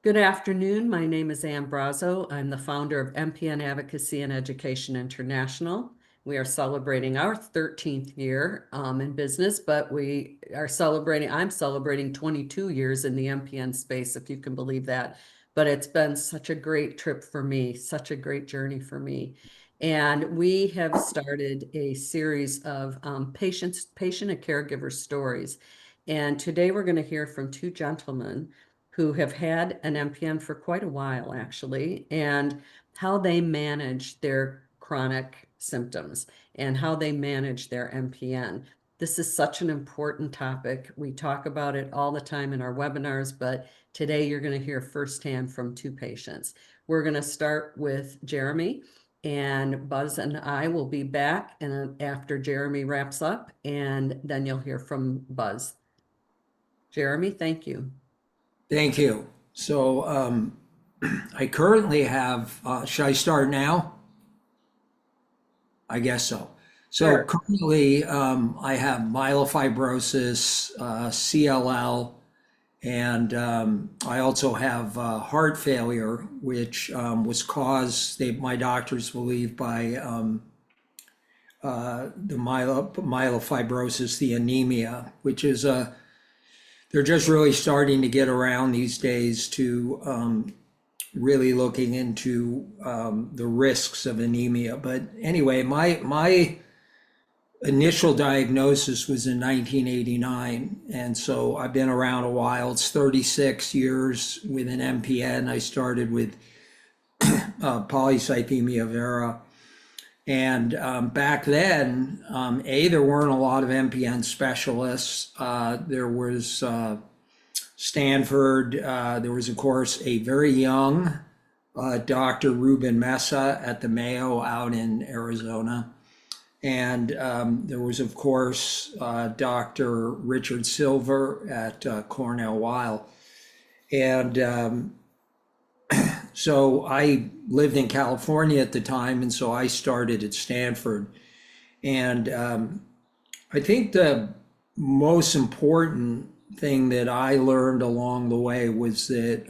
Good afternoon. My name is Ann Brazo. I'm the founder of MPN Advocacy and Education International. We are celebrating our 13th year in business, but I'm celebrating 22 years in the MPN space, if you can believe that. But it's been such a great trip for me, such a great journey for me. And we have started a series of patient and caregiver stories. And today we're going to hear from two gentlemen who have had an MPN for quite a while, actually, and how they manage their chronic symptoms and how they manage their MPN. This is such an important topic. We talk about it all the time in our webinars, but today you're going to hear firsthand from two patients. We're going to start with Jeremy, and Buzz and I will be back and after Jeremy wraps up, and then you'll hear from Buzz. Jeremy, thank you. Thank you. So I currently have, should I start now? I guess so. So Sure. currently I have myelofibrosis, CLL, and I also have heart failure, which was caused, my doctors believe, by the myelofibrosis, the anemia, which is they're just really starting to get around these days to really looking into the risks of anemia. But anyway, my initial diagnosis was in 1989, and so I've been around a while. It's 36 years with an MPN. I started with polycythemia vera. And back then, there weren't a lot of MPN specialists. There was Stanford. There was, of course, a very young Dr. Ruben Mesa at the Mayo out in Arizona. And there was, of course, Dr. Richard Silver at Cornell Weill. And so I lived in California at the time, and so I started at Stanford. And I think the most important thing that I learned along the way was that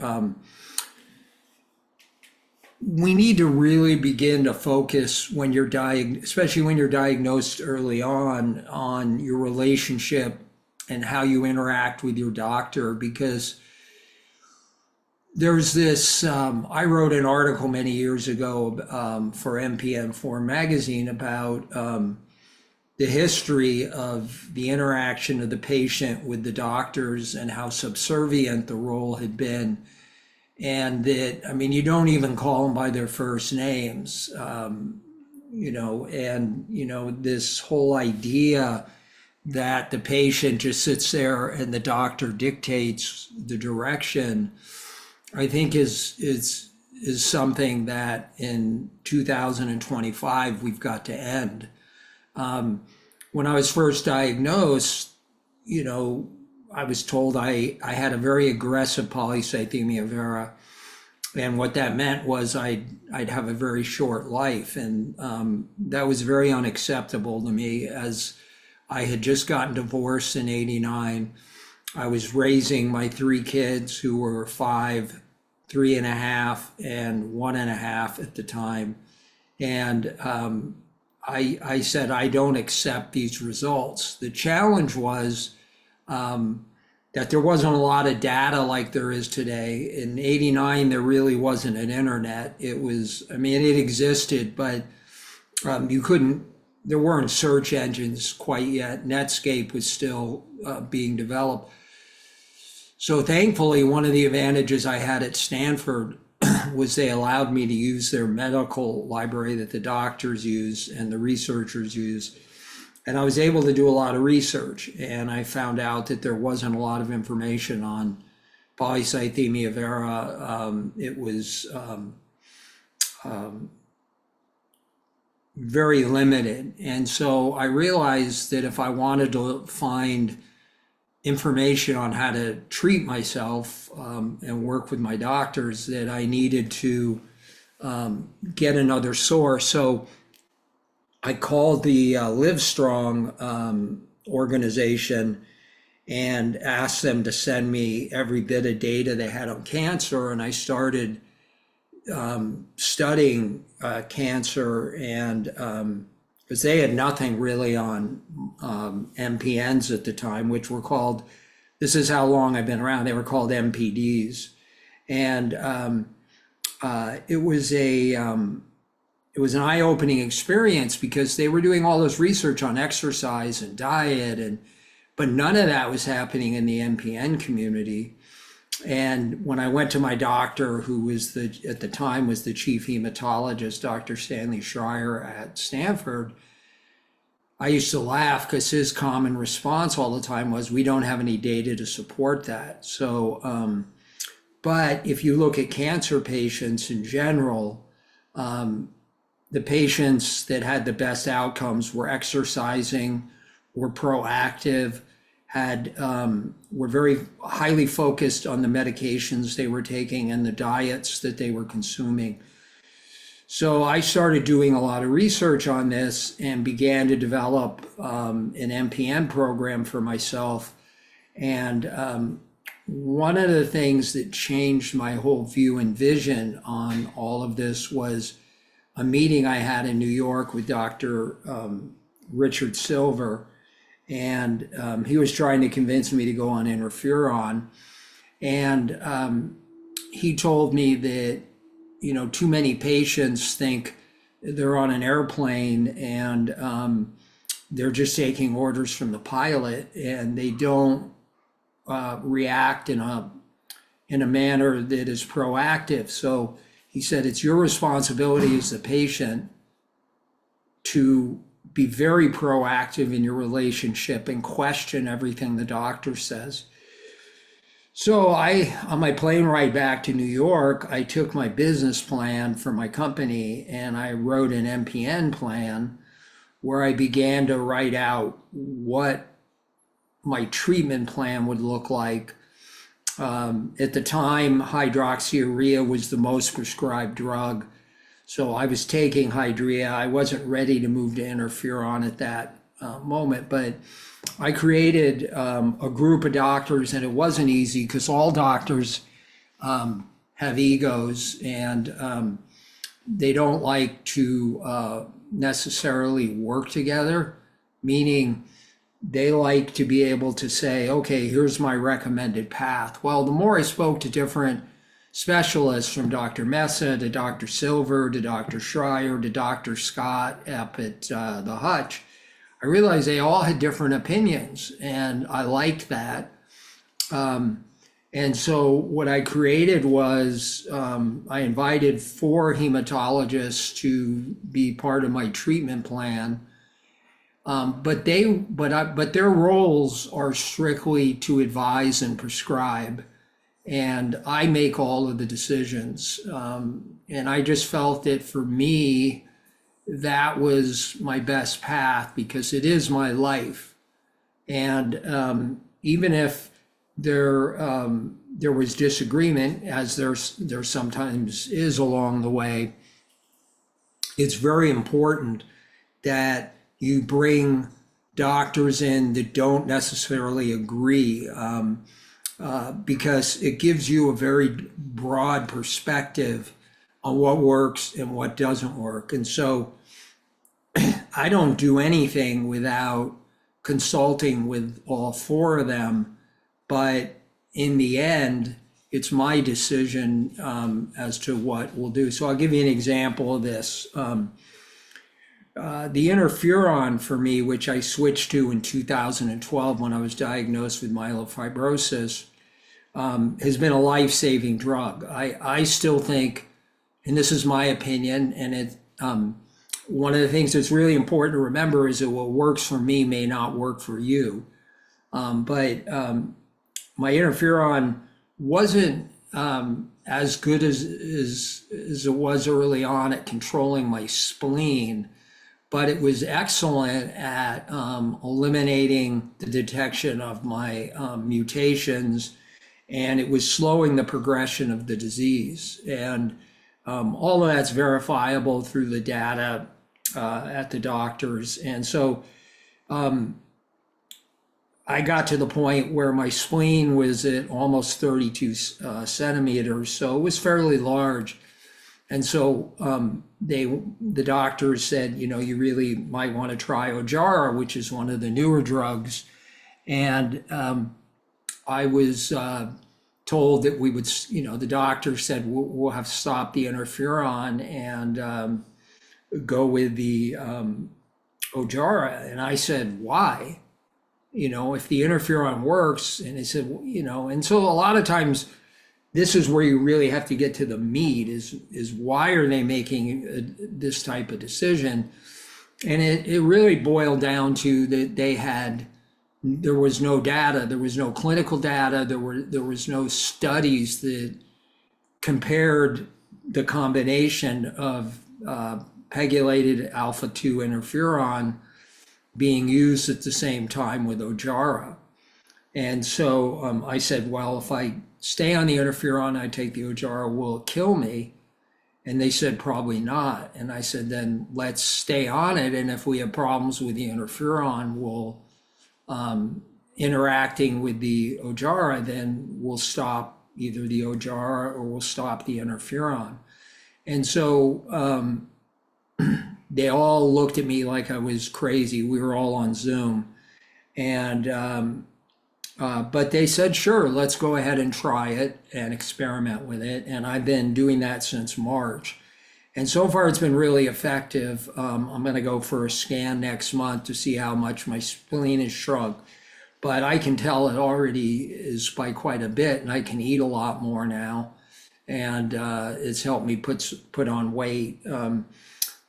we need to really begin to focus when you're especially when you're diagnosed early on your relationship and how you interact with your doctor, because there's this, I wrote an article many years ago for MPN Forum magazine about the history of the interaction of the patient with the doctors and how subservient the role had been. And that, I mean, you don't even call them by their first names, this whole idea that the patient just sits there and the doctor dictates the direction, I think is something that in 2025 we've got to end. When I was first diagnosed, I was told I had a very aggressive polycythemia vera, and what that meant was I'd have a very short life, and that was very unacceptable to me, as I had just gotten divorced in '89. I was raising my three kids, who were 5, 3.5, and 1.5 at the time. And I said, I don't accept these results. The challenge was that there wasn't a lot of data like there is today. In '89, there really wasn't an internet. It existed, but there weren't search engines quite yet. Netscape was still being developed. So thankfully, one of the advantages I had at Stanford was they allowed me to use their medical library that the doctors use and the researchers use. And I was able to do a lot of research, and I found out that there wasn't a lot of information on polycythemia vera. It was very limited. And so I realized that if I wanted to find information on how to treat myself and work with my doctors, that I needed to get another source. So I called the Livestrong organization, and asked them to send me every bit of data they had on cancer. And I started studying cancer, and because they had nothing really on MPNs at the time, which were called, this is how long I've been around, they were called MPDs. And it was an eye-opening experience because they were doing all this research on exercise and diet, but none of that was happening in the MPN community. And when I went to my doctor, who was at the time was the chief hematologist, Dr. Stanley Schreier at Stanford, I used to laugh because his common response all the time was, we don't have any data to support that. So, but if you look at cancer patients in general, the patients that had the best outcomes were exercising, were proactive, were very highly focused on the medications they were taking and the diets that they were consuming. So I started doing a lot of research on this and began to develop an MPN program for myself. And one of the things that changed my whole view and vision on all of this was a meeting I had in New York with Dr. Richard Silver. And he was trying to convince me to go on interferon. And he told me that, too many patients think they're on an airplane and they're just taking orders from the pilot, and they don't react in a manner that is proactive. So he said, it's your responsibility as the patient to be very proactive in your relationship and question everything the doctor says. So on my plane ride back to New York, I took my business plan for my company and I wrote an MPN plan where I began to write out what my treatment plan would look like. At the time, hydroxyurea was the most prescribed drug. So I was taking Hydrea. I wasn't ready to move to interferon at that moment, but I created a group of doctors, and it wasn't easy because all doctors have egos, and they don't like to necessarily work together, meaning they like to be able to say, okay, here's my recommended path. Well, the more I spoke to different specialists, from Dr. Mesa to Dr. Silver to Dr. Schreier to Dr. Scott up at the Hutch, I realized they all had different opinions, and I liked that. And so what I created was I invited 4 hematologists to be part of my treatment plan. But their roles are strictly to advise and prescribe, and I make all of the decisions. And I just felt that for me, that was my best path because it is my life. And even if there was disagreement, as there sometimes is along the way, it's very important that you bring doctors in that don't necessarily agree, because it gives you a very broad perspective on what works and what doesn't work. And so I don't do anything without consulting with all 4 of them, but in the end, it's my decision as to what we'll do. So I'll give you an example of this. The interferon for me, which I switched to in 2012 when I was diagnosed with myelofibrosis, has been a life-saving drug. I still think, and this is my opinion, and one of the things that's really important to remember is that what works for me may not work for you. But my interferon wasn't as good as it was early on at controlling my spleen, but it was excellent at eliminating the detection of my mutations, and it was slowing the progression of the disease. And all of that's verifiable through the data at the doctors. And so I got to the point where my spleen was at almost 32 centimeters, so it was fairly large. And so the doctors said, you really might want to try Ojara, which is one of the newer drugs. And I was told that we would, the doctor said we'll have to stop the interferon and go with the Ojara. And I said, why? If the interferon works. And they said, and so a lot of times this is where you really have to get to the meat is why are they making this type of decision? And it really boiled down to that there was no data, there was no clinical data, there was no studies that compared the combination of pegylated alpha-2 interferon being used at the same time with Ojara. And so I said, well, if I stay on the interferon, I take the Ojara, will it kill me? And they said, probably not. And I said, then let's stay on it. And if we have problems with the interferon, we'll interacting with the Ojara, then we'll stop either the Ojara or we'll stop the interferon. And so they all looked at me like I was crazy. We were all on Zoom. And but they said, sure, let's go ahead and try it and experiment with it. And I've been doing that since March. And so far it's been really effective. I'm going to go for a scan next month to see how much my spleen has shrunk. But I can tell it already is by quite a bit, and I can eat a lot more now. And it's helped me put on weight.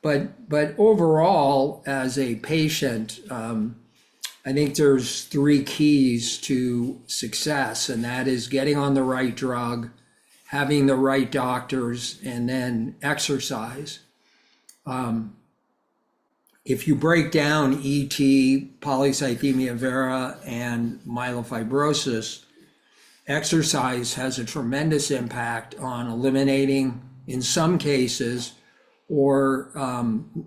But overall, as a patient, I think there's 3 keys to success, and that is getting on the right drug, having the right doctors, and then exercise. If you break down ET, polycythemia vera, and myelofibrosis, exercise has a tremendous impact on eliminating, in some cases, or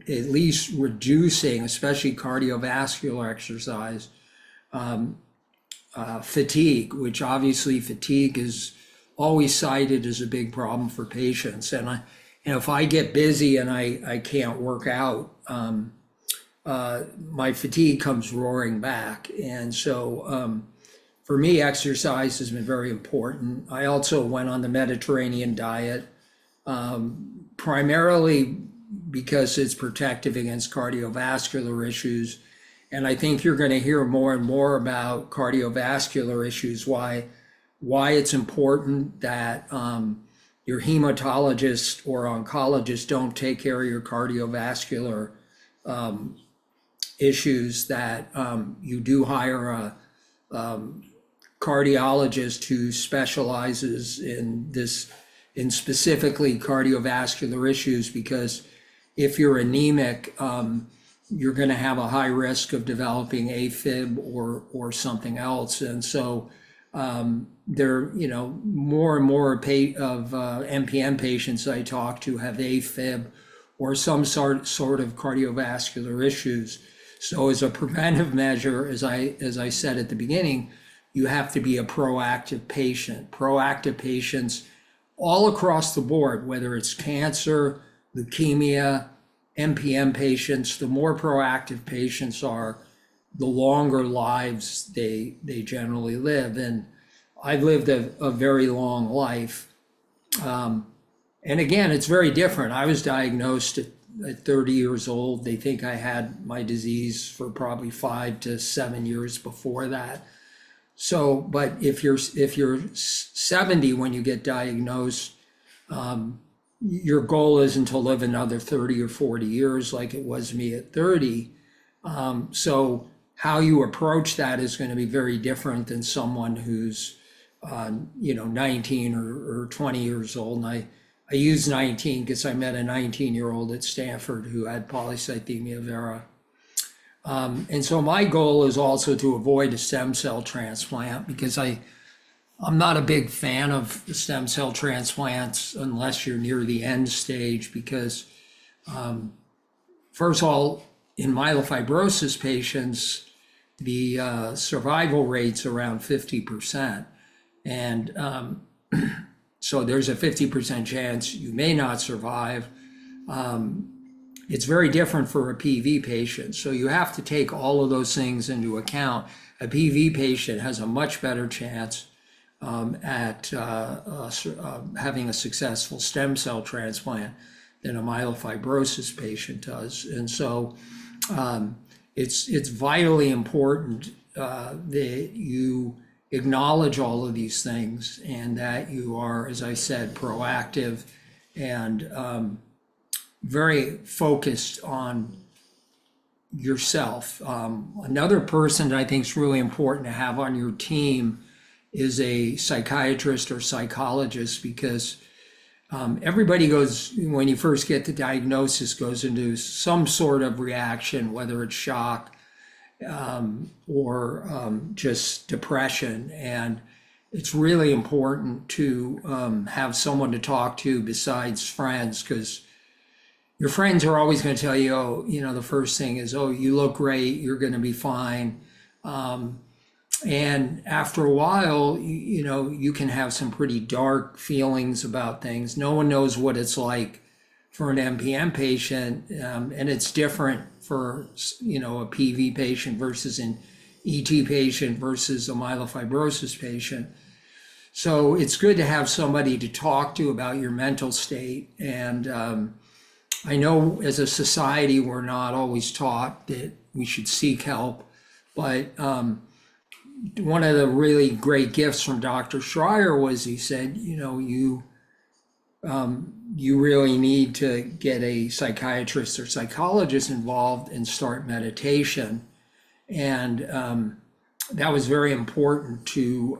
at least reducing, especially cardiovascular exercise, fatigue, which obviously fatigue is always cited as a big problem for patients. And if I get busy and I can't work out, my fatigue comes roaring back. And so for me, exercise has been very important. I also went on the Mediterranean diet, primarily because it's protective against cardiovascular issues. And I think you're going to hear more and more about cardiovascular issues, why it's important that your hematologist or oncologist don't take care of your cardiovascular issues, that you do hire a cardiologist who specializes in specifically cardiovascular issues, because if you're anemic, you're going to have a high risk of developing AFib or something else. And so there, more and more of MPN patients I talk to have AFib or some sort of cardiovascular issues. So as a preventive measure, as I said at the beginning, you have to be a proactive patient. Proactive patients all across the board, whether it's cancer, leukemia, MPN patients, the more proactive patients are, the longer lives they generally live. And I've lived a very long life. And again, it's very different. I was diagnosed at 30 years old. They think I had my disease for probably 5 to 7 years before that. So, but if you're 70 when you get diagnosed, your goal isn't to live another 30 or 40 years like it was me at 30. So how you approach that is going to be very different than someone who's 19 or 20 years old. And I use 19 because I met a 19-year-old at Stanford who had polycythemia vera. And so my goal is also to avoid a stem cell transplant, because I'm not a big fan of the stem cell transplants unless you're near the end stage, because first of all, in myelofibrosis patients, the survival rate's around 50%. And so there's a 50% chance you may not survive. It's very different for a PV patient. So you have to take all of those things into account. A PV patient has a much better chance at having a successful stem cell transplant than a myelofibrosis patient does. And so it's vitally important that you acknowledge all of these things and that you are, as I said, proactive and very focused on yourself. Another person that I think is really important to have on your team is a psychiatrist or psychologist, because everybody goes, when you first get the diagnosis, goes into some sort of reaction, whether it's shock or just depression. And it's really important to have someone to talk to besides friends, because your friends are always going to tell you, oh, the first thing is, oh, you look great, you're going to be fine. And after a while, you can have some pretty dark feelings about things. No one knows what it's like for an MPN patient, and it's different for, a PV patient versus an ET patient versus a myelofibrosis patient. So it's good to have somebody to talk to about your mental state. And I know as a society, we're not always taught that we should seek help, but one of the really great gifts from Dr. Schreier was, he said, you really need to get a psychiatrist or psychologist involved and start meditation. And that was very important to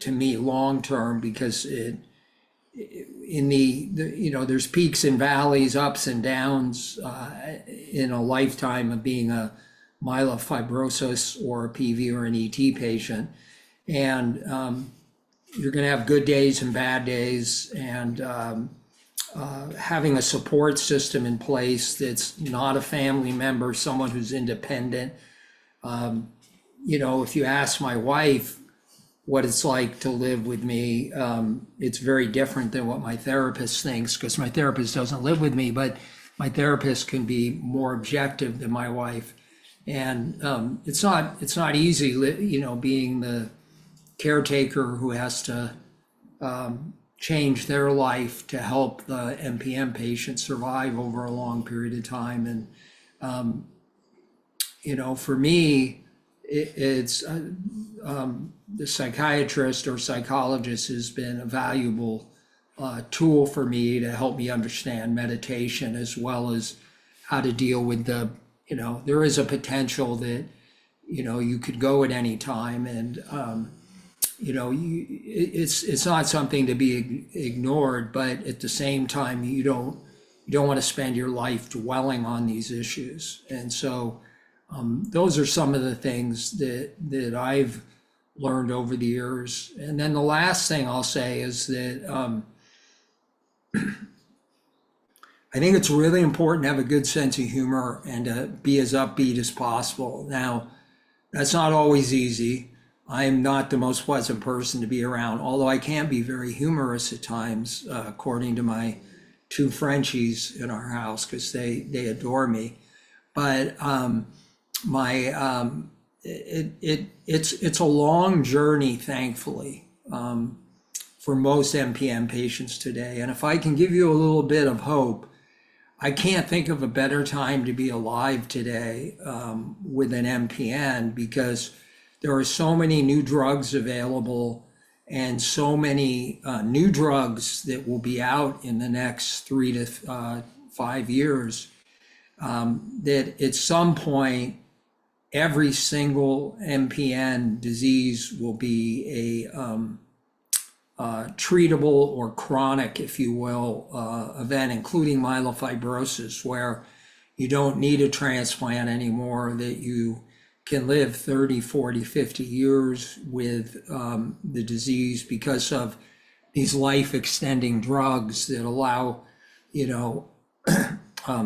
me long term, because there's peaks and valleys, ups and downs in a lifetime of being a myelofibrosis or a PV or an ET patient. And you're going to have good days and bad days. And having a support system in place that's not a family member, someone who's independent. If you ask my wife what it's like to live with me, it's very different than what my therapist thinks, because my therapist doesn't live with me, but my therapist can be more objective than my wife. And it's not easy, being the caretaker who has to change their life to help the MPN patient survive over a long period of time. And for me, it's the psychiatrist or psychologist has been a valuable tool for me to help me understand meditation, as well as how to deal with there is a potential that, you could go at any time. And, it's not something to be ignored, but at the same time, you don't want to spend your life dwelling on these issues. And so those are some of the things that I've learned over the years. And then the last thing I'll say is that I think it's really important to have a good sense of humor and to be as upbeat as possible. Now, that's not always easy. I'm not the most pleasant person to be around, although I can be very humorous at times, according to my two Frenchies in our house, because they adore me. But it's a long journey, thankfully, for most MPN patients today. And if I can give you a little bit of hope, I can't think of a better time to be alive today with an MPN, because there are so many new drugs available and so many new drugs that will be out in the next 3 to 5 years, that at some point, every single MPN disease will be a treatable or chronic, if you will, event, including myelofibrosis, where you don't need a transplant anymore, that you can live 30, 40, 50 years with the disease because of these life-extending drugs that allow,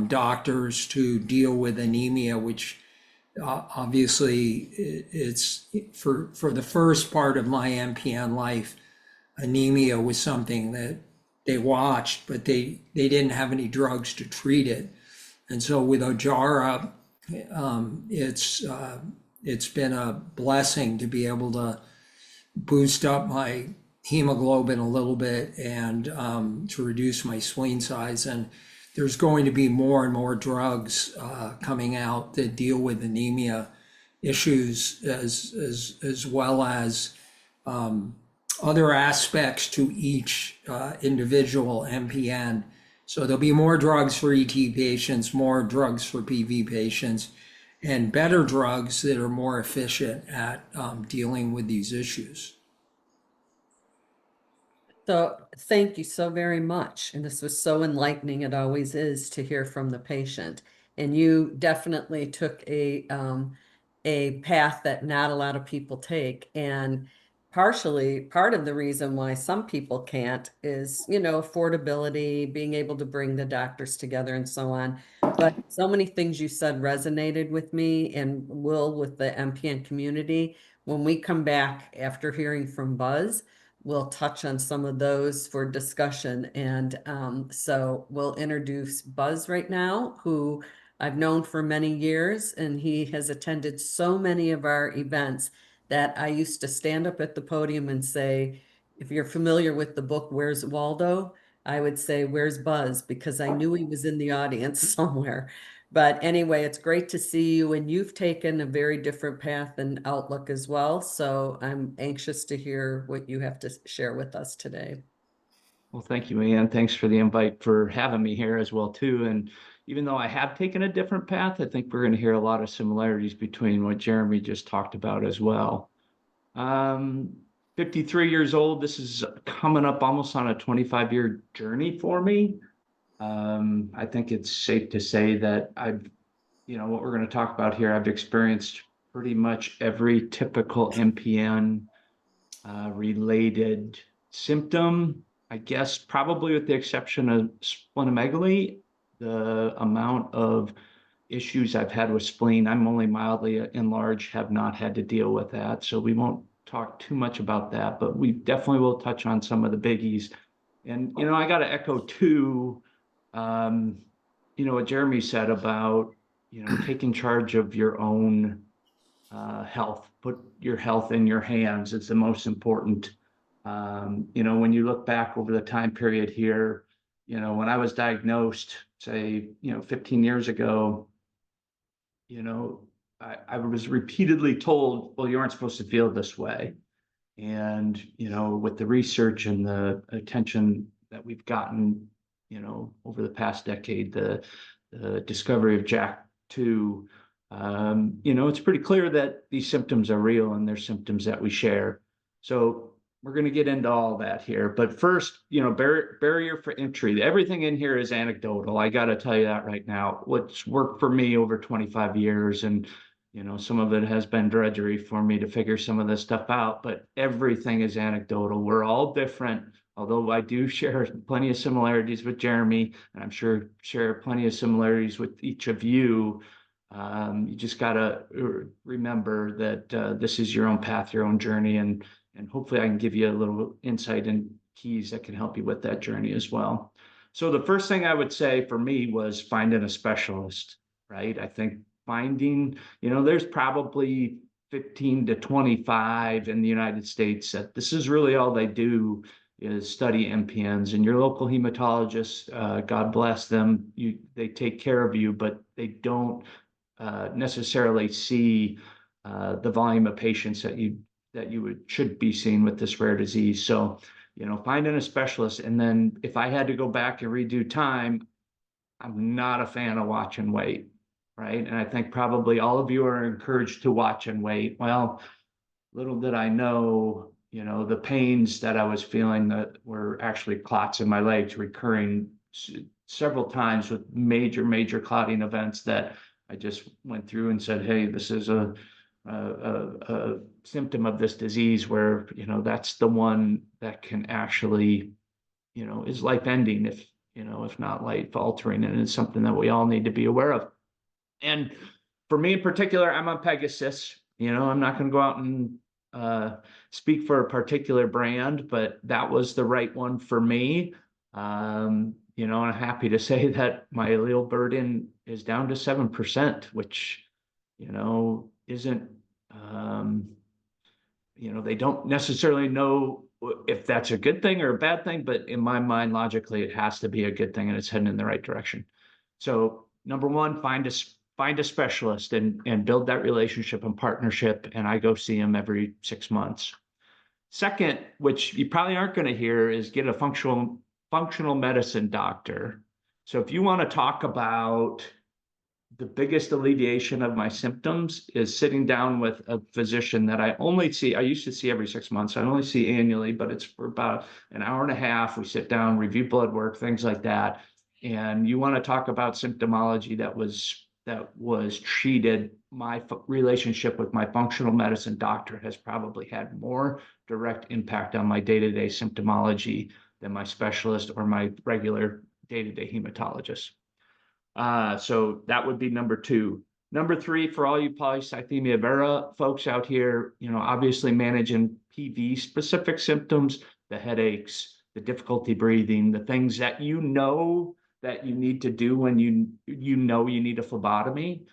doctors to deal with anemia, which Obviously, it's for the first part of my MPN life, anemia was something that they watched, but they didn't have any drugs to treat it. And so with Ojara, it's been a blessing to be able to boost up my hemoglobin a little bit and to reduce my spleen size. And there's going to be more and more drugs coming out that deal with anemia issues as well as other aspects to each individual MPN. So there'll be more drugs for ET patients, more drugs for PV patients, and better drugs that are more efficient at dealing with these issues. So thank you so very much. And this was so enlightening. It always is to hear from the patient. And you definitely took a path that not a lot of people take. And partially, part of the reason why some people can't is, affordability, being able to bring the doctors together and so on. But so many things you said resonated with me and will with the MPN community. When we come back after hearing from Buzz, we'll touch on some of those for discussion. And so we'll introduce Buzz right now, who I've known for many years, and he has attended so many of our events that I used to stand up at the podium and say, if you're familiar with the book, Where's Waldo? I would say, Where's Buzz? Because I knew he was in the audience somewhere. But anyway, it's great to see you, and you've taken a very different path and outlook as well. So I'm anxious to hear what you have to share with us today. Well, thank you, Ann. Thanks for the invite for having me here as well, too. And even though I have taken a different path, I think we're going to hear a lot of similarities between what Jeremy just talked about as well. 53 years old. This is coming up almost on a 25-year journey for me. I think it's safe to say that what we're going to talk about here, I've experienced pretty much every typical MPN related symptom, I guess, probably with the exception of splenomegaly. The amount of issues I've had with spleen, I'm only mildly enlarged, have not had to deal with that. So we won't talk too much about that, but we definitely will touch on some of the biggies. And, I got to echo too, what Jeremy said about, taking charge of your own health. Put your health in your hands. It's the most important. When you look back over the time period here, when I was diagnosed, say, 15 years ago, I was repeatedly told, well, you aren't supposed to feel this way. And, with the research and the attention that we've gotten, over the past decade, the discovery of JAK2, it's pretty clear that these symptoms are real and they're symptoms that we share. So we're going to get into all that here. But first, barrier for entry. Everything in here is anecdotal. I got to tell you that right now. What's worked for me over 25 years, and some of it has been drudgery for me to figure some of this stuff out, but everything is anecdotal. We're all different, although I do share plenty of similarities with Jeremy, and I'm sure share plenty of similarities with each of you. You just got to remember that this is your own path, your own journey, and hopefully I can give you a little insight and keys that can help you with that journey as well. So the first thing I would say for me was finding a specialist, right? I think finding, there's probably 15 to 25 in the United States that this is really all they do is study MPNs, and your local hematologist, God bless them, they take care of you, but they don't necessarily see the volume of patients that you should be seeing with this rare disease. So, finding a specialist. And then if I had to go back and redo time, I'm not a fan of watch and wait, right? And I think probably all of you are encouraged to watch and wait. Well, little did I know, the pains that I was feeling that were actually clots in my legs recurring several times with major clotting events that I just went through and said, hey, this is a symptom of this disease where, that's the one that can actually, is life ending if not life altering. And it's something that we all need to be aware of. And for me in particular, I'm on Pegasus. You know, I'm not going to go out and speak for a particular brand, but that was the right one for me. You know, I'm happy to say that my allele burden is down to 7%, which, you know, isn't, you know, they don't necessarily know if that's a good thing or a bad thing, but in my mind, logically, it has to be a good thing and it's heading in the right direction. So number one, find a specialist and build that relationship and partnership. And I go see them every 6 months. Second, which you probably aren't going to hear, is get a functional medicine doctor. So if you want to talk about the biggest alleviation of my symptoms is sitting down with a physician that I used to see every 6 months. I only see annually, but it's for about an hour and a half. We sit down, review blood work, things like that. And you want to talk about symptomology that was treated. My relationship with my functional medicine doctor has probably had more direct impact on my day-to-day symptomology than my specialist or my regular day-to-day hematologist. So that would be number two. Number three, for all you polycythemia vera folks out here, you know, obviously managing PV specific symptoms, the headaches, the difficulty breathing, the things that you know that you need to do when you know you need a phlebotomy.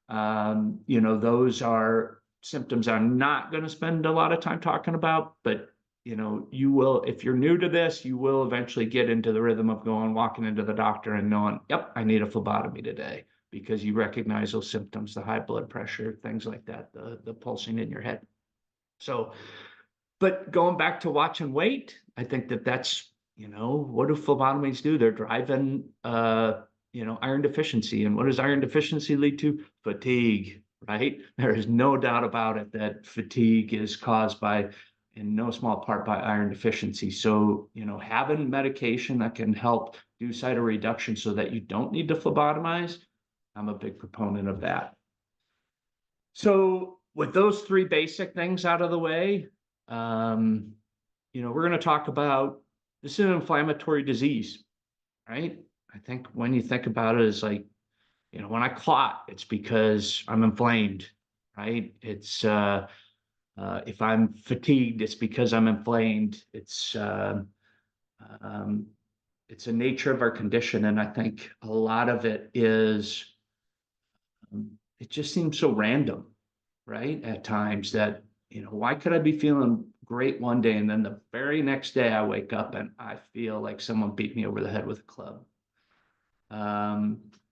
You know, those are symptoms I'm not going to spend a lot of time talking about, but you know, you will, if you're new to this, you will eventually get into the rhythm of walking into the doctor and knowing, yep, I need a phlebotomy today, because you recognize those symptoms, the high blood pressure, things like that, the pulsing in your head. So, but going back to watch and wait, I think that's, you know, what do phlebotomies do? They're driving, you know, iron deficiency. And what does iron deficiency lead to? Fatigue, right? There is no doubt about it that fatigue is caused by, in no small part, by iron deficiency. So, you know, having medication that can help do cytoreduction so that you don't need to phlebotomize, I'm a big proponent of that. So with those three basic things out of the way, you know, we're going to talk about, this is an inflammatory disease, right? I think when you think about it, it's like, you know, when I clot, it's because I'm inflamed, right? It's, if I'm fatigued, it's because I'm inflamed. It's a nature of our condition. And I think a lot of it is, it just seems so random, right? At times that, you know, why could I be feeling great one day and then the very next day I wake up and I feel like someone beat me over the head with a club?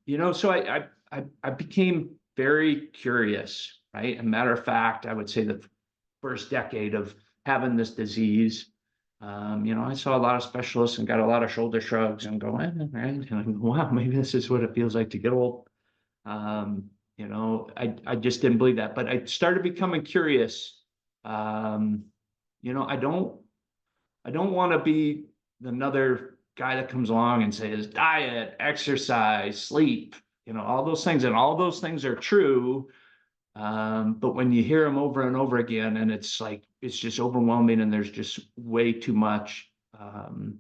You know, so I became very curious, right? A matter of fact, I would say the first decade of having this disease, you know, I saw a lot of specialists and got a lot of shoulder shrugs and go, right? And I go, wow, maybe this is what it feels like to get old. You know, I just didn't believe that, but I started becoming curious. You know, I don't want to be another guy that comes along and says diet, exercise, sleep, you know, all those things, and all those things are true. But when you hear them over and over again, and it's like, it's just overwhelming and there's just way too much. And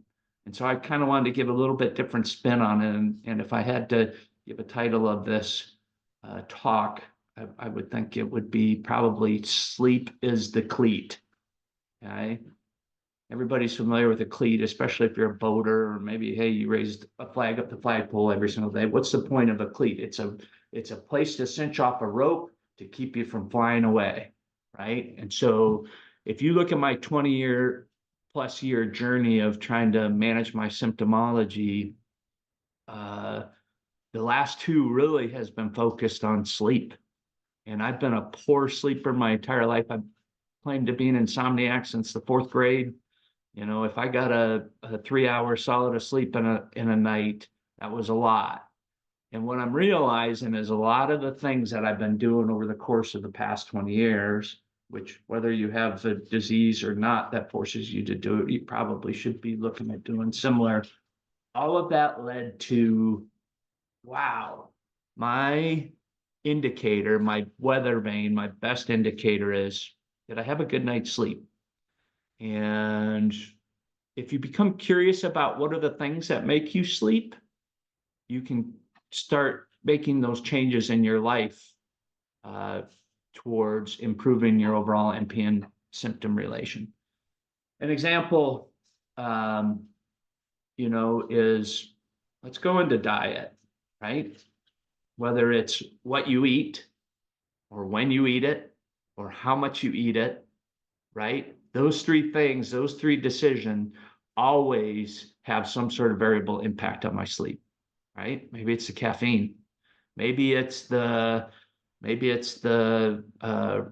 so I kind of wanted to give a little bit different spin on it. And if I had to give a title of this talk, I would think it would be probably Sleep is the Cleat. Okay. Everybody's familiar with a cleat, especially if you're a boater, or maybe, hey, you raised a flag up the flagpole every single day. What's the point of a cleat? It's a place to cinch off a rope to keep you from flying away, right? And so if you look at my 20-year plus year journey of trying to manage my symptomology, the last two really has been focused on sleep. And I've been a poor sleeper my entire life. I've claimed to be an insomniac since the 4th grade. You know, if I got a 3-hour solid of sleep in a night, that was a lot. And what I'm realizing is a lot of the things that I've been doing over the course of the past 20 years, which whether you have the disease or not, that forces you to do it, you probably should be looking at doing similar. All of that led to, wow, my indicator, my weather vane, my best indicator is, did I have a good night's sleep? And if you become curious about what are the things that make you sleep, you can start making those changes in your life uh, towards improving your overall MPN symptom relation. An example, is let's go into diet, right? Whether it's what you eat or when you eat it or how much you eat it, right? Those three things, those three decisions always have some sort of variable impact on my sleep, right? Maybe it's the caffeine. Maybe it's the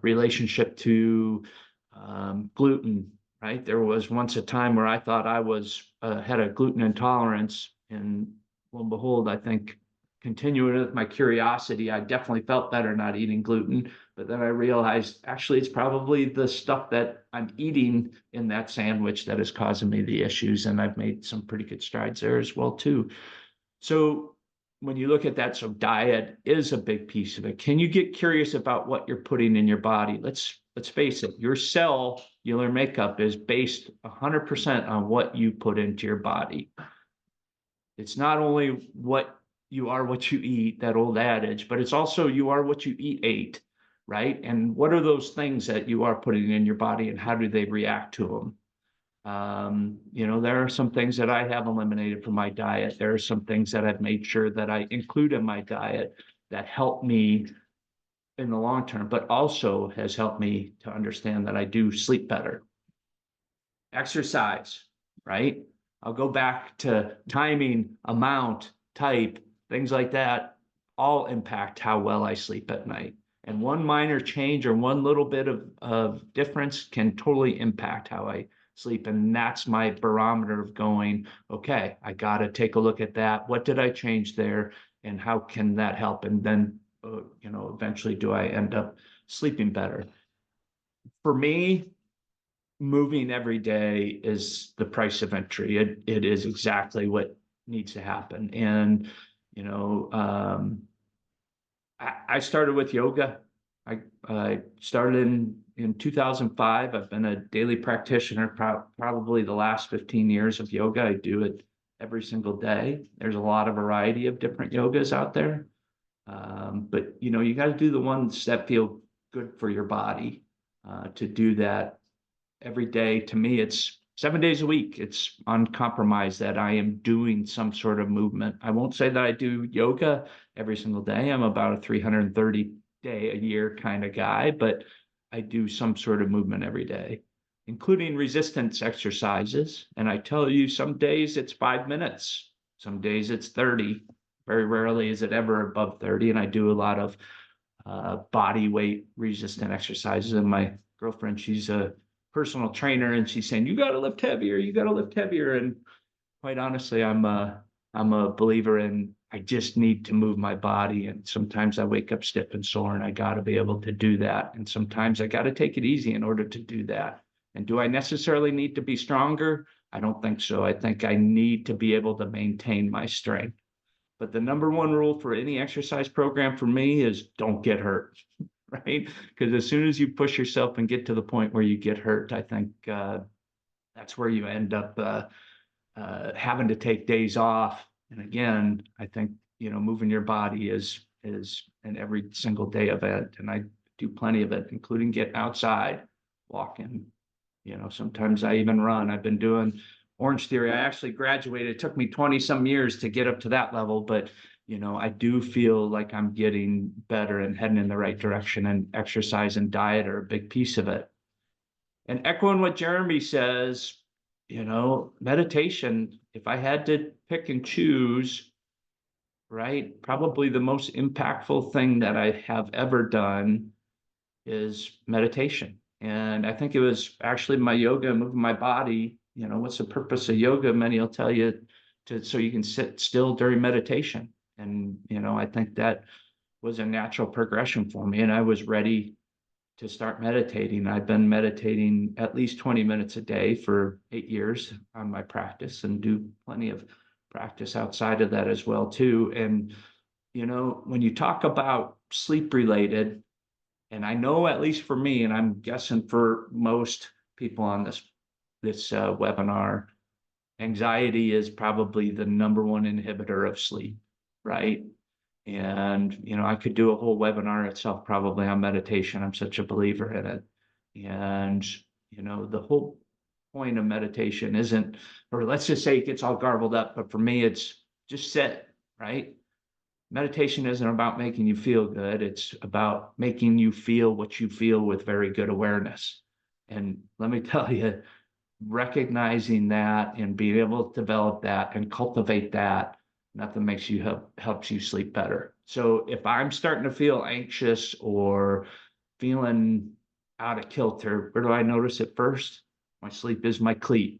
relationship to gluten, right? There was once a time where I thought I was had a gluten intolerance, and lo and behold, I think continuing with my curiosity, I definitely felt better not eating gluten. But then I realized actually it's probably the stuff that I'm eating in that sandwich that is causing me the issues, and I've made some pretty good strides there as well too. So when you look at that, so diet is a big piece of it. Can you get curious about what you're putting in your body? Let's face it, your cellular makeup is based 100% on what you put into your body. It's not only what you are, what you eat, that old adage, but it's also you are what you ate, right? And what are those things that you are putting in your body, and how do they react to them? There are some things that I have eliminated from my diet. There are some things that I've made sure that I include in my diet that help me in the long term, but also has helped me to understand that I do sleep better. Exercise, right? I'll go back to timing, amount, type, things like that, all impact how well I sleep at night. And one minor change or one little bit of difference can totally impact how I sleep. And that's my barometer of going, okay, I got to take a look at that. What did I change there? And how can that help? And then, eventually do I end up sleeping better? For me, moving every day is the price of entry. It is exactly what needs to happen. And, I started with yoga. I started in 2005. I've been a daily practitioner probably the last 15 years of yoga. I do it every single day. There's a lot of variety of different yogas out there. But you got to do the ones that feel good for your body. To do that every day, to me, it's 7 days a week. It's uncompromised that I am doing some sort of movement. I won't say that I do yoga every single day. I'm about a 330 day a year kind of guy, but I do some sort of movement every day, including resistance exercises. And I tell you, some days it's 5 minutes, some days it's 30. Very rarely is it ever above 30. And I do a lot of body weight resistant exercises. And my girlfriend, she's a personal trainer, and she's saying, you got to lift heavier, you got to lift heavier. And quite honestly, I'm a believer in, I just need to move my body. And sometimes I wake up stiff and sore, and I got to be able to do that. And sometimes I got to take it easy in order to do that. And do I necessarily need to be stronger? I don't think so. I think I need to be able to maintain my strength. But the number one rule for any exercise program for me is don't get hurt, right? Because as soon as you push yourself and get to the point where you get hurt, I think that's where you end up having to take days off. And again, I think, moving your body is an every single day event. And I do plenty of it, including get outside, walking. Sometimes I even run. I've been doing Orange Theory. I actually graduated. It took me 20 some years to get up to that level, but I do feel like I'm getting better and heading in the right direction, and exercise and diet are a big piece of it. And echoing what Jeremy says, meditation, if I had to pick and choose, right, probably the most impactful thing that I have ever done is meditation. And I think it was actually my yoga, moving my body. What's the purpose of yoga? Many will tell you so you can sit still during meditation. And, I think that was a natural progression for me. And I was ready to start meditating. I've been meditating at least 20 minutes a day for 8 years on my practice, and do plenty of practice outside of that as well, too. And, when you talk about sleep related, and I know, at least for me, and I'm guessing for most people on this webinar, anxiety is probably the number one inhibitor of sleep, right? And, I could do a whole webinar itself probably on meditation. I'm such a believer in it. And, the whole point of meditation isn't, or let's just say it gets all garbled up, but for me, it's just sit, right? Meditation isn't about making you feel good. It's about making you feel what you feel with very good awareness. And let me tell you, recognizing that and being able to develop that and cultivate that, nothing makes you helps you sleep better. So if I'm starting to feel anxious or feeling out of kilter, where do I notice it first? My sleep is my cleat,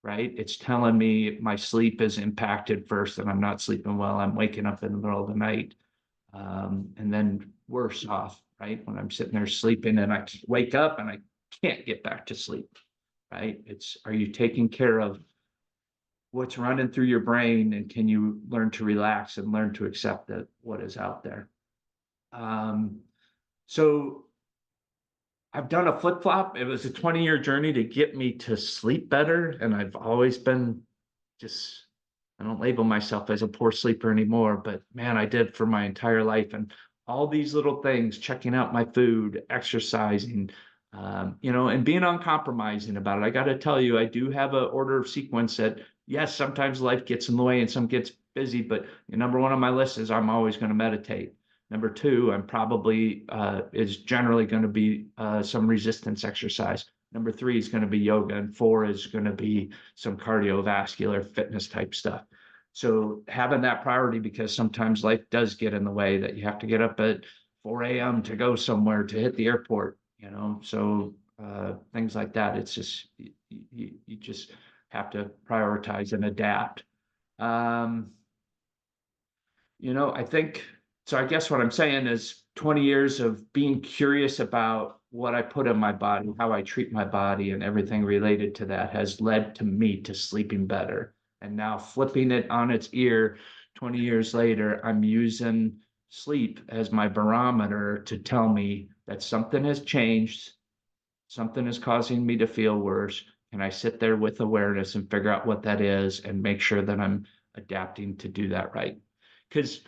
right? It's telling me my sleep is impacted first and I'm not sleeping well. I'm waking up in the middle of the night. And then worse off, right? When I'm sitting there sleeping and I wake up and I can't get back to sleep, right? It's, are you taking care of what's running through your brain, and can you learn to relax and learn to accept that what is out there? So I've done a flip flop. It was a 20-year journey to get me to sleep better. And I've always been just, I don't label myself as a poor sleeper anymore, but man, I did for my entire life. And all these little things, checking out my food, exercising, and being uncompromising about it. I got to tell you, I do have an order of sequence that, yes, sometimes life gets in the way and some gets busy, but number one on my list is I'm always going to meditate. Number two, I'm probably is generally going to be some resistance exercise. Number three is going to be yoga, and four is going to be some cardiovascular fitness type stuff. So having that priority, because sometimes life does get in the way that you have to get up at 4 a.m. to go somewhere to hit the airport, so things like that. It's just, you just have to prioritize and adapt. Um, I think, so I guess what I'm saying is 20 years of being curious about what I put in my body, how I treat my body, and everything related to that has led to me to sleeping better. And now flipping it on its ear 20 years later, I'm using sleep as my barometer to tell me that something has changed, something is causing me to feel worse. Can I sit there with awareness and figure out what that is and make sure that I'm adapting to do that right? Because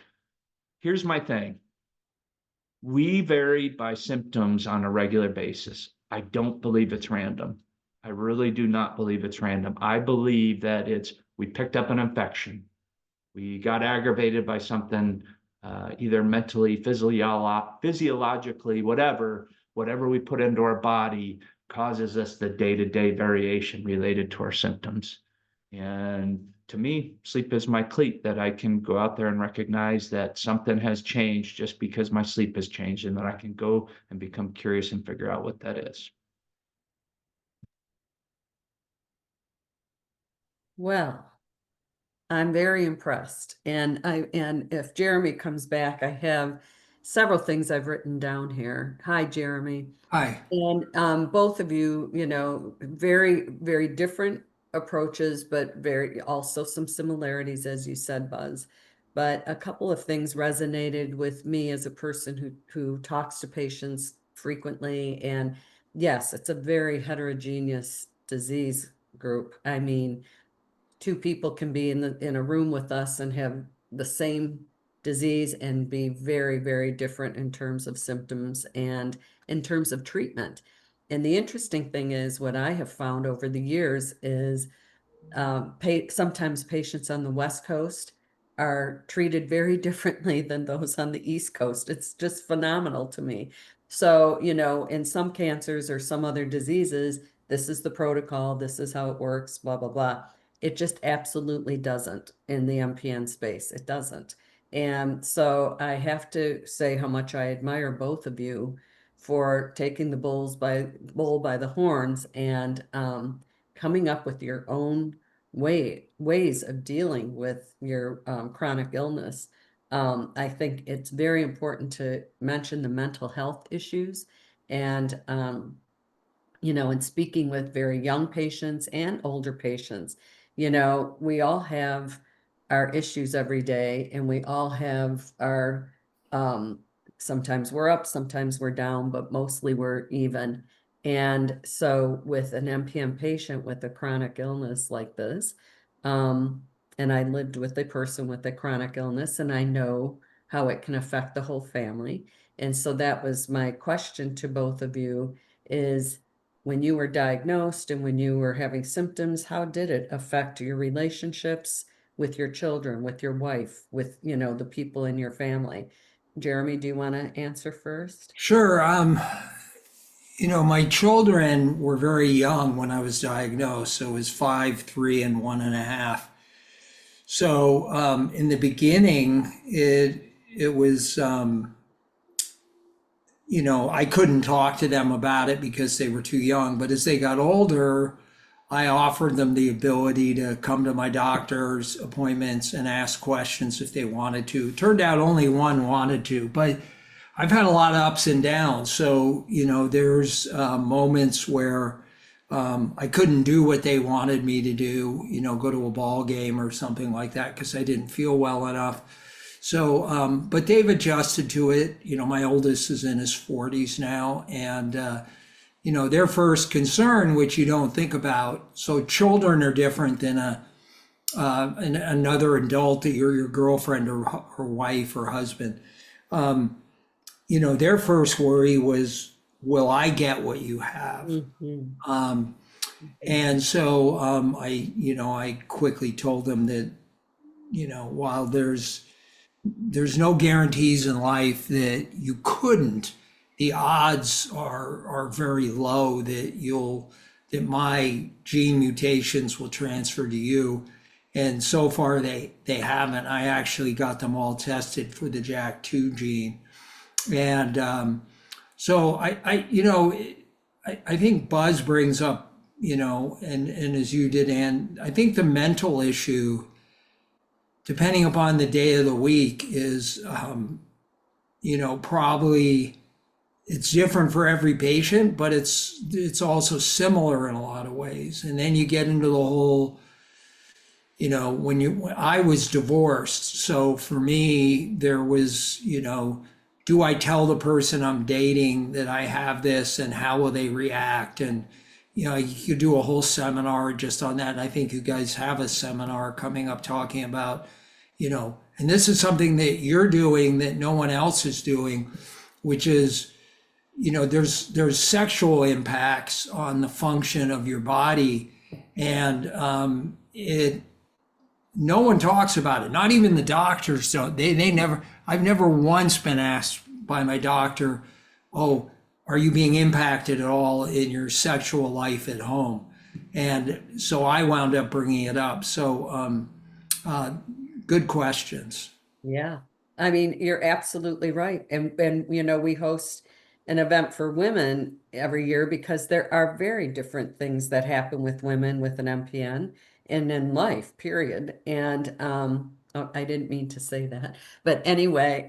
here's my thing. We vary by symptoms on a regular basis. I don't believe it's random. I really do not believe it's random. I believe that we picked up an infection. We got aggravated by something, either mentally, physiologically, whatever we put into our body causes us the day-to-day variation related to our symptoms. And to me, sleep is my cleat, that I can go out there and recognize that something has changed just because my sleep has changed, and that I can go and become curious and figure out what that is. Well, I'm very impressed. And if Jeremy comes back, I have several things I've written down here. Hi, Jeremy. Hi. And both of you, very, very different approaches, but very also some similarities, as you said, Buzz. But a couple of things resonated with me as a person who talks to patients frequently. And yes, it's a very heterogeneous disease group. I mean, two people can be in a room with us and have the same disease and be very, very different in terms of symptoms and in terms of treatment. And the interesting thing is, what I have found over the years is sometimes patients on the West Coast are treated very differently than those on the East Coast. It's just phenomenal to me. So, in some cancers or some other diseases, this is the protocol, this is how it works, blah, blah, blah. It just absolutely doesn't in the MPN space. It doesn't. And so I have to say how much I admire both of you for taking the bull by the horns and coming up with your own ways of dealing with your chronic illness. I think it's very important to mention the mental health issues and in speaking with very young patients and older patients, we all have our issues every day, and we all have our, um, sometimes we're up, sometimes we're down, but mostly we're even. And so with an MPN patient with a chronic illness like this, and I lived with a person with a chronic illness, and I know how it can affect the whole family. And so that was my question to both of you is when you were diagnosed and when you were having symptoms, how did it affect your relationships with your children, with your wife, with, the people in your family? Jeremy, do you want to answer first? Sure. My children were very young when I was diagnosed. So it was 5, 3, and 1.5. So in the beginning, it was I couldn't talk to them about it because they were too young. But as they got older, I offered them the ability to come to my doctor's appointments and ask questions if they wanted to. It turned out only one wanted to, but I've had a lot of ups and downs. So, there's moments where I couldn't do what they wanted me to do, go to a ball game or something like that because I didn't feel well enough. So, but they've adjusted to it. My oldest is in his 40s now, and their first concern, which you don't think about. So, children are different than another adult, your girlfriend or wife or husband. Their first worry was, will I get what you have? Mhm. And so I quickly told them that, while there's no guarantees in life that you couldn't, the odds are very low that my gene mutations will transfer to you. And so far they haven't. I actually got them all tested for the JAK2 gene. And so I think Buzz brings up, and as you did, Ann, I think the mental issue, depending upon the day of the week, is, probably it's different for every patient, but it's also similar in a lot of ways. And then you get into the whole, when I was divorced, so for me, there was, do I tell the person I'm dating that I have this and how will they react? And, you could do a whole seminar just on that. And I think you guys have a seminar coming up talking about, and this is something that you're doing that no one else is doing, which is, there's sexual impacts on the function of your body. And no one talks about it. Not even the doctors don't. They never. I've never once been asked by my doctor, "Oh, are you being impacted at all in your sexual life at home?" And so I wound up bringing it up. So good questions. Yeah. I mean, you're absolutely right. And we host an event for women every year because there are very different things that happen with women with an MPN and in life, period. And oh, I didn't mean to say that. But anyway,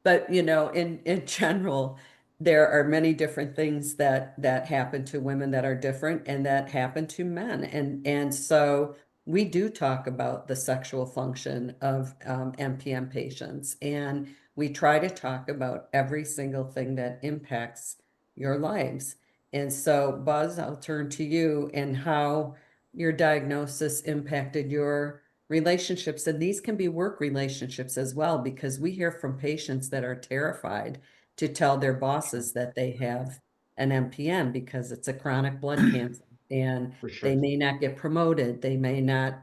but in general, there are many different things that happen to women that are different and that happen to men. And so we do talk about the sexual function of MPN patients, and we try to talk about every single thing that impacts your lives. And so, Buzz, I'll turn to you and how your diagnosis impacted your relationships. And these can be work relationships as well, because we hear from patients that are terrified to tell their bosses that they have an MPN because it's a chronic blood cancer and For they sure. may not get promoted. They may not,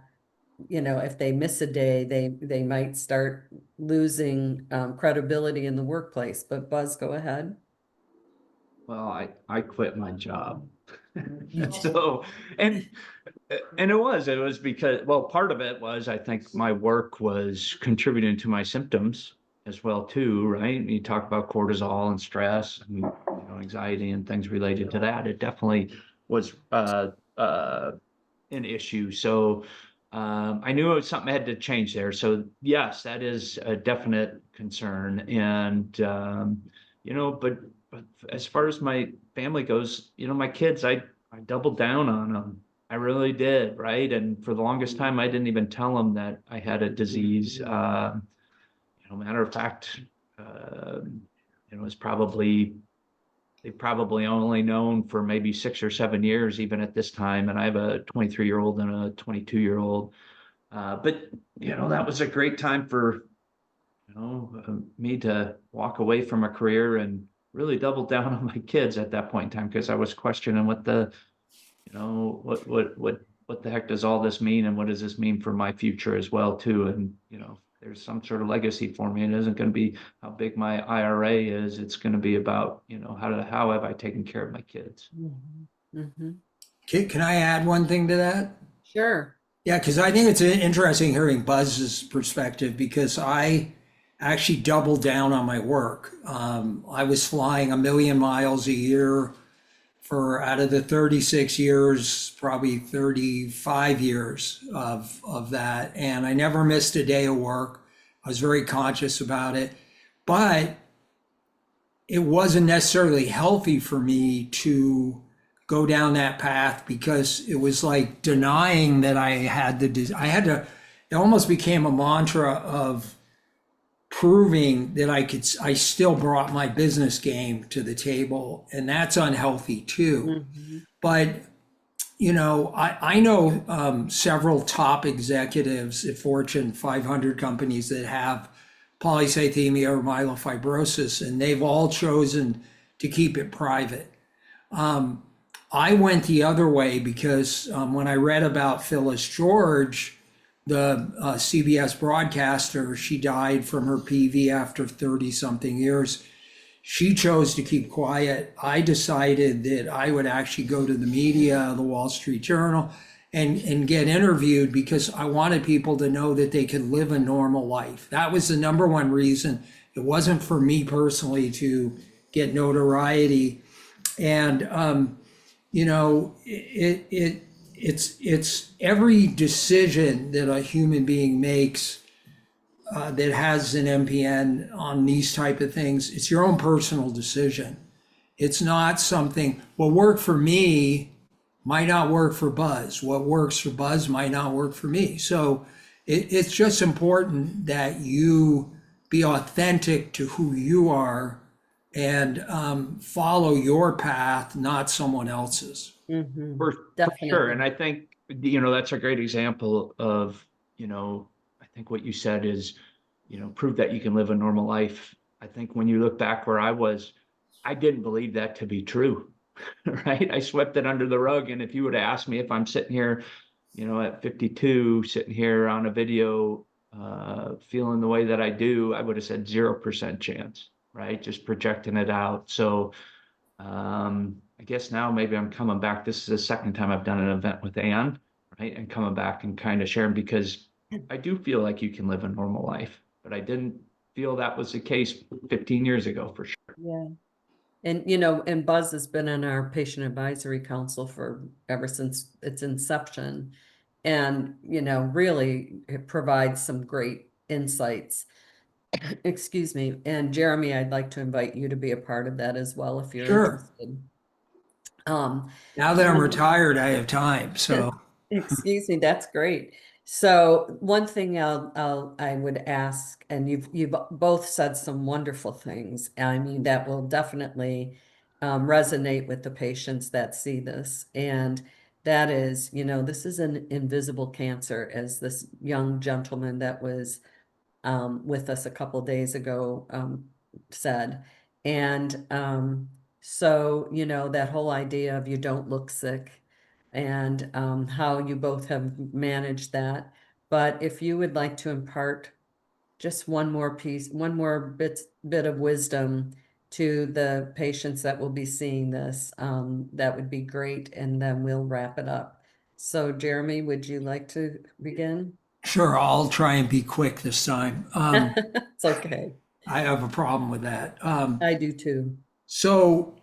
if they miss a day, they might start losing credibility in the workplace. But Buzz, go ahead. Well, I quit my job. Mhm. So, and it was because, well, part of it was I think my work was contributing to my symptoms as well too, right? You talk about cortisol and stress and anxiety and things related to that. It definitely was an issue. So I knew it was something had to change there. So yes, that is a definite concern. And but as far as my family goes, my kids, I doubled down on them. I really did, right? And for the longest time, I didn't even tell them that I had a disease. Matter of fact, it was probably they've probably only known for maybe 6 or 7 years, even at this time. And I have a 23-year-old and a 22-year-old. But that was a great time for me to walk away from a career and really double down on my kids at that point in time, because I was questioning what the heck does all this mean, and what does this mean for my future as well too? And there's some sort of legacy for me. It isn't going to be how big my IRA is. It's going to be about how have I taken care of my kids? Mhm. Mhm. Can I add one thing to that? Sure. Yeah, because I think it's interesting hearing Buzz's perspective because I actually doubled down on my work. I was flying 1 million miles a year for out of the 36 years, probably 35 years of that. And I never missed a day of work. I was very conscious about it. But it wasn't necessarily healthy for me to go down that path because it was like denying that it almost became a mantra of proving that I still brought my business game to the table, and that's unhealthy too. Mhm. But I know several top executives at Fortune 500 companies that have polycythemia or myelofibrosis, and they've all chosen to keep it private. I went the other way because when I read about Phyllis George, the CBS broadcaster, she died from her PV after 30 something years. She chose to keep quiet. I decided that I would actually go to the media, the Wall Street Journal, and get interviewed because I wanted people to know that they could live a normal life. That was the number one reason. It wasn't for me personally to get notoriety. And it's every decision that a human being makes that has an MPN on these type of things. It's your own personal decision. It's not something what worked for me might not work for Buzz. What works for Buzz might not work for me. So it's just important that you be authentic to who you are and follow your path, not someone else's. Mhm. For sure. And Definitely. I think, that's a great example of, I think what you said is, prove that you can live a normal life. I think when you look back where I was, I didn't believe that to be true, right? I swept it under the rug. And if you would have asked me if I'm sitting here, at 52, sitting here on a video, feeling the way that I do, I would have said 0% chance, right? Just projecting it out. So, I guess now maybe I'm coming back. This is the second time I've done an event with Anne, right? And coming back and kind of sharing because I do feel like you can live a normal life, but I didn't feel that was the case 15 years ago for sure. Yeah. And and Buzz has been in our patient advisory council for ever since its inception. And really it provides some great insights. Excuse me. And Jeremy, I'd like to invite you to be a part of that as well if you're Sure. interested. Um, Now that I'm retired, I have time. So Excuse me, that's great. So one thing I would ask, and you've both said some wonderful things. I mean, that will definitely resonate with the patients that see this. And that is, this is an invisible cancer, as this young gentleman that was with us a couple days ago said. And so, that whole idea of you don't look sick and how you both have managed that. But if you would like to impart just one more piece, one more bit of wisdom to the patients that will be seeing this, that would be great. And then we'll wrap it up. So, Jeremy, would you like to begin? sure, I'll try and be quick this time. It's okay. I have a problem with that. I do too. So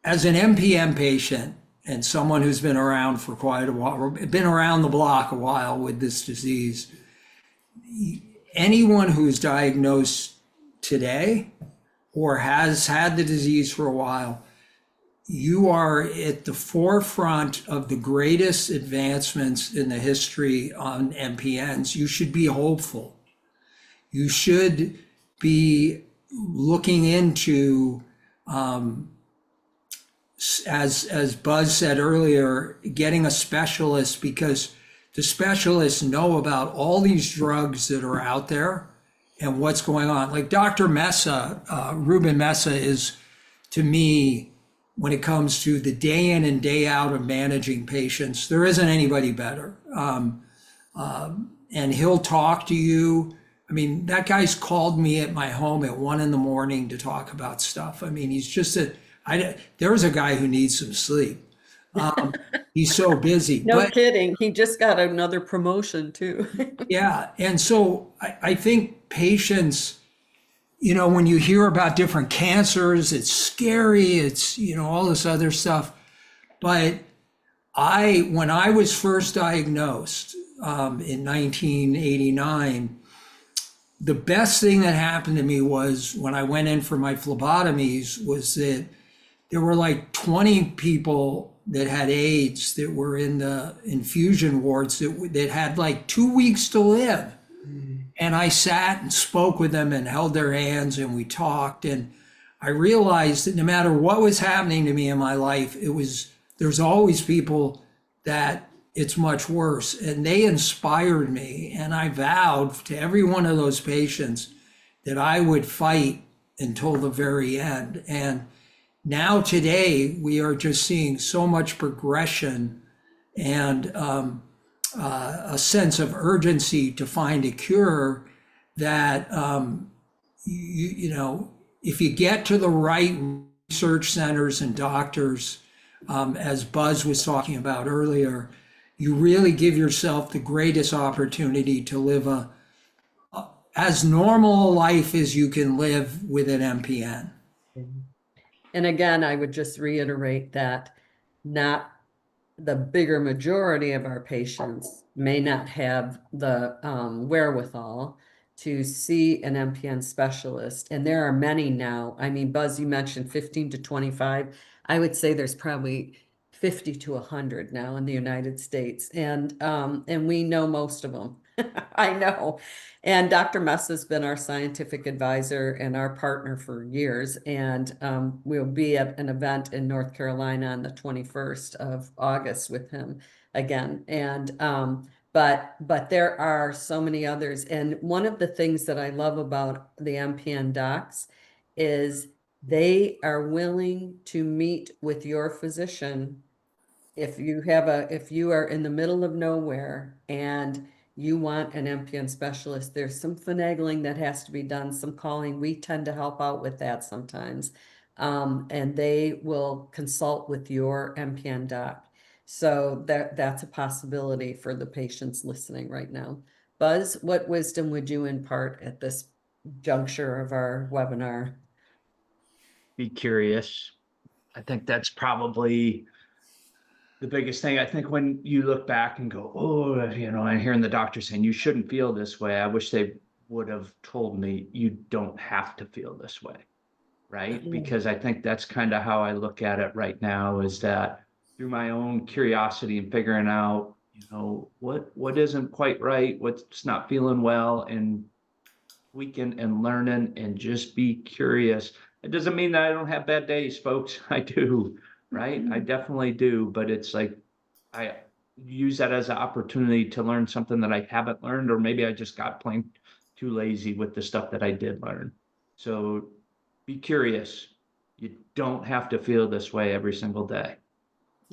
as an MPN patient and someone who's been around for quite a while, been around the block a while with this disease, anyone who's diagnosed today or has had the disease for a while, you are at the forefront of the greatest advancements in the history on MPNs. You should be hopeful. You should be looking into, as Buzz said earlier, getting a specialist because the specialists know about all these drugs that are out there and what's going on. Like Dr. Mesa, Ruben Mesa is, to me, when it comes to the day in and day out of managing patients, there isn't anybody better. And he'll talk to you. I mean, that guy's called me at my home at 1 a.m. to talk about stuff. I mean, he's just there's a guy who needs some sleep. He's so busy, No but kidding. He just got another promotion too. yeah. And so I think patients, when you hear about different cancers, it's scary. It's, all this other stuff. But when I was first diagnosed in 1989, the best thing that happened to me was when I went in for my phlebotomies was that there were like 20 people that had AIDS that were in the infusion wards that had like 2 weeks to live. And I sat and spoke with them and held their hands and we talked. And I realized that no matter what was happening to me in my life, there's always people that it's much worse. And they inspired me. And I vowed to every one of those patients that I would fight until the very end. And now today, we are just seeing so much progression and a sense of urgency to find a cure that, if you get to the right research centers and doctors, as Buzz was talking about earlier, you really give yourself the greatest opportunity to live as normal a life as you can live with an MPN. And again, I would just reiterate that not the bigger majority of our patients may not have the wherewithal to see an MPN specialist. And there are many now. I mean, Buzz, you mentioned 15 to 25. I would say there's probably 50 to 100 now in the United States. And we know most of them. I know. And Dr. Mess has been our scientific advisor and our partner for years. And we'll be at an event in North Carolina on the 21st of August with him again. And but there are so many others. And one of the things that I love about the MPN docs is they are willing to meet with your physician if you are in the middle of nowhere and you want an MPN specialist, there's some finagling that has to be done, some calling. We tend to help out with that sometimes. And they will consult with your MPN doc. So that's a possibility for the patients listening right now. Buzz, what wisdom would you impart at this juncture of our webinar? Be curious. I think that's probably the biggest thing. I think when you look back and go, oh, and hearing the doctor saying you shouldn't feel this way, I wish they would have told me you don't have to feel this way, right? Because I think that's kind of how I look at it right now, is that through my own curiosity and figuring out, what isn't quite right, what's not feeling well, and tweaking and learning and just be curious. It doesn't mean that I don't have bad days, folks. I do, right? I definitely do. But it's like I use that as an opportunity to learn something that I haven't learned, or maybe I just got plain too lazy with the stuff that I did learn. So be curious. You don't have to feel this way every single day.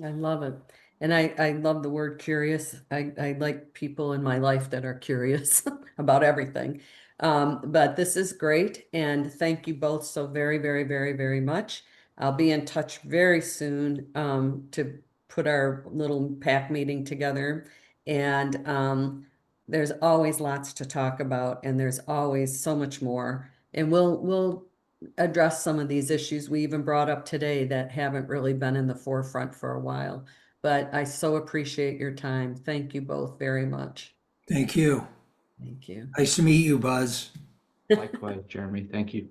I love it. And I love the word curious. I like people in my life that are curious about everything. But this is great. And thank you both so very, very, very, very much. I'll be in touch very soon to put our little pack meeting together. And there's always lots to talk about, and there's always so much more. And we'll address some of these issues we even brought up today that haven't really been in the forefront for a while. But I so appreciate your time. Thank you both very much. Thank you. Thank you. Nice to meet you, Buzz. Likewise, Jeremy. Thank you.